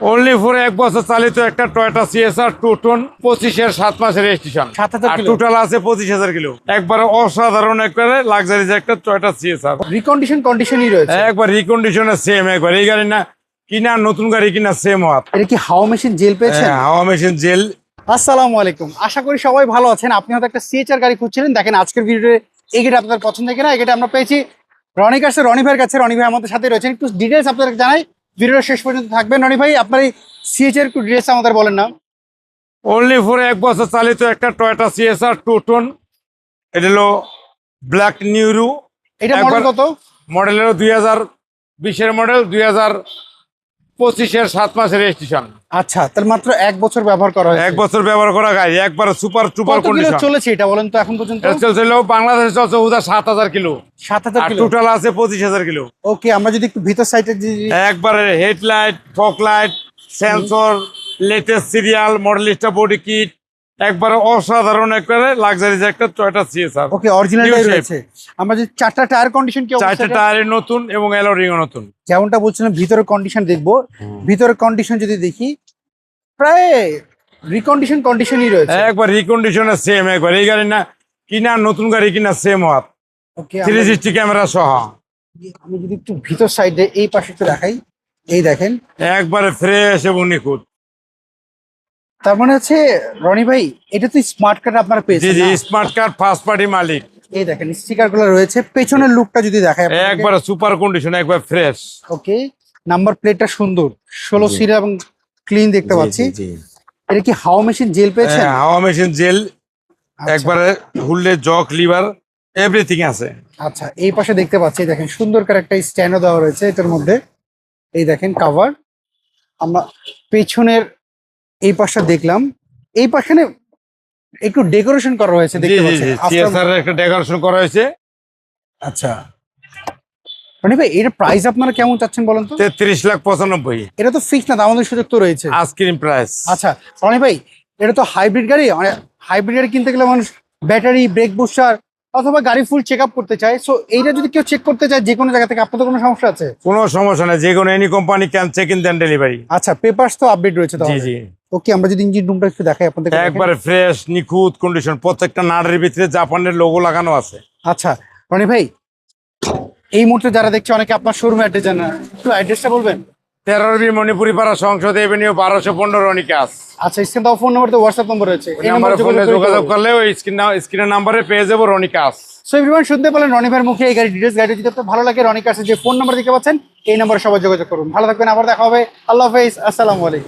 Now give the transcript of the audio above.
Only for 1 বছর চালিত একটা টয়োটা সিএসআর 2 টন 25-এর 7 মাসের রেজিস্ট্রেশন। 7,000 আর কিলো। টোটাল আছে 25,000 কিলো। একবারে অসাধারণ একবারে লাক্সারি একটা টয়োটা সিএসআর। কন্ডিশনই রয়েছে। একবার রিকন্ডিশনে সেম একবার এই গাড়ি না কিনা নতুন গাড়ি কিনা সেম হাত। এটা কি হাওয়া মেশিন জেল পেয়েছেন? হাওয়া মেশিন জেল। আসসালামু আলাইকুম, আশা করি সবাই ভালো আছেন। আপনি হয়তো একটা সিএচআর গাড়ি খুঁজছিলেন। দেখেন আজকের ভিডিওতে এই গাড়ি আপনাদের পছন্দ কিনা। এই গাড়ি আমরা পেয়েছি রনি কাছে, রনি ভাইয়ের কাছে। রনি ভাই আমাদের সাথে রয়েছেন। একটু ডিটেলস আপনাদের জানাই, ভিডিওর শেষ পর্যন্ত থাকবেন। রনি ভাই, আপনার এই সিএচআর একটু ডিটেলস আমাদের বলেন না। অনলি ফর 1 বছর চালিত একটা টয়োটা সিএসআর 2 টন। এটা হলো ব্ল্যাক নিউরু। এটা মডেল কত? মডেল হলো 2020-এর মডেল, 2025-এর 7 মাসের রেজিস্ট্রেশন। আচ্ছা, তার মাত্র 1 বছর ব্যবহার করা হয়েছে। 1 বছর ব্যবহার করা গাড়ি, একবারে সুপার কত কিলো কন্ডিশন। চলেছে এটা বলেন তো এখন পর্যন্ত? এটা চলছিল বাংলাদেশে চলছে 7,000 কিলো। 7,000 আর কিলো। টোটাল আছে 25,000 কিলো। ওকে, আমরা যদি একটু ভিতর সাইডে একবারে headlight, fog light, sensor, latest serial, Modellista body kit, একবারে অসাধারণ একবারে লাক্সারি একটা টয়োটা সিএসআর। ওকে, অরিজিনালটাই রয়েছে। আমরা যদি চারটা টায়ার কন্ডিশন কি অবস্থা? 4টা টায়ারের নতুন এবং অ্যালো রিংও নতুন। যেমনটা বলছিলাম ভিতরের কন্ডিশন দেখবো। ভিতরের কন্ডিশন যদি দেখি প্রায় কন্ডিশনই রয়েছে। একবার রিকন্ডিশনে সেম একবার এই গাড়ি না কিনা নতুন গাড়ি কিনা সেম হাত। ওকে, 360 ক্যামেরা সহ। আমি যদি একটু ভিতর সাইডে এই পাশে একটু দেখাই, এই দেখেন একবারে ফ্রেশ এবং নিখুঁত। তার মানে হচ্ছে রনি ভাই, এটা তো স্মার্ট কার্ড আপনারা জি পেয়েছেন জি, না? স্মার্ট কার্ড ফার্স্ট পার্টি মালিক। এই দেখেন স্টিকার গুলো রয়েছে। পেছনের লুকটা যদি দেখাই একবারে সুপার কন্ডিশন, একবার ফ্রেশ। ওকে, নাম্বার প্লেটটা সুন্দর, 16 সিরিয়াল এবং ক্লিন দেখতে পাচ্ছি। এটা কি হাওয়া মেশিন জেল পেয়েছেন? হাওয়া মেশিন জেল, আচ্ছা। একবারে হুললে জক লিভার এভরিথিং আছে। আচ্ছা, এই পাশে দেখতে পাচ্ছি দেখেন সুন্দর করে একটা স্ট্যান্ডও দেওয়া রয়েছে এটার মধ্যে। এই দেখেন কভার। আমরা পেছনের এই পাশটা দেখলাম, এই পাশে একটু ডেকোরেশন করা হয়েছে জি দেখতে জি পাচ্ছেন। জি, সিএসআর এর একটা ডেকোরেশন করা হয়েছে। আচ্ছা রনি ভাই, এর প্রাইস আপনারা কেমন চাচ্ছেন বলেন তো? 33,95,000 এটা তো ফিক্স না, দামাদের সুযোগ তো রয়েছে। Ice cream price. আচ্ছা রনি ভাই, এটা তো হাইব্রিড গাড়ি, মানে হাইব্রিড গাড়ি কিনতে গেলে মানুষ ব্যাটারি, ব্রেক বুস্টার অথবা গাড়ি ফুল চেক আপ করতে চায়। সো এইটা যদি কেউ চেক করতে চায় যে কোনো জায়গা থেকে, আপনাদের কোনো সমস্যা আছে? কোনো সমস্যা নেই, যে কোনো any company can check in then delivery. আচ্ছা, পেপারস তো আপডেট রয়েছে জি তাহলে? জি, ওকে, আমরা যদি ইঞ্জিন রুমটা একটু দেখাই আপনাদের। একবারে ফ্রেশ নিখুঁত কন্ডিশন। প্রত্যেকটা নাটের ভিতরে জাপানের লোগো লাগানো আছে। আচ্ছা রনি ভাই, এই মুহূর্তে যারা দেখছে অনেকে আপনার শোরুমে অ্যাড্রেস জানে না, একটু অ্যাড্রেসটা বলবেন? 13B মণিপুরি পাড়া, সংসদ এভিনিউ, 1215 রনিকাস। আচ্ছা, স্ক্রিন দাও, ফোন নাম্বার তো হোয়াটসঅ্যাপ নম্বর রয়েছে, এই নাম্বারে নম্বরে ফোনে যোগাযোগ করলে ওই স্ক্রিনের নাম্বারে পেয়ে যাবো রনিকাস। সো এভরিওয়ান, শুনতে পেলেন রনি ভাইয়ের মুখে এই গাড়ি ডিটেলস। গাড়ি যদি আপনার ভালো লাগে, রনি কাছে যে ফোন নাম্বার দিতে পাচ্ছেন এই নম্বরে সবাই যোগাযোগ করুন। ভালো থাকবেন, আবার দেখা হবে। আল্লাহ হাফেজ, আসসালামু আলাইকুম।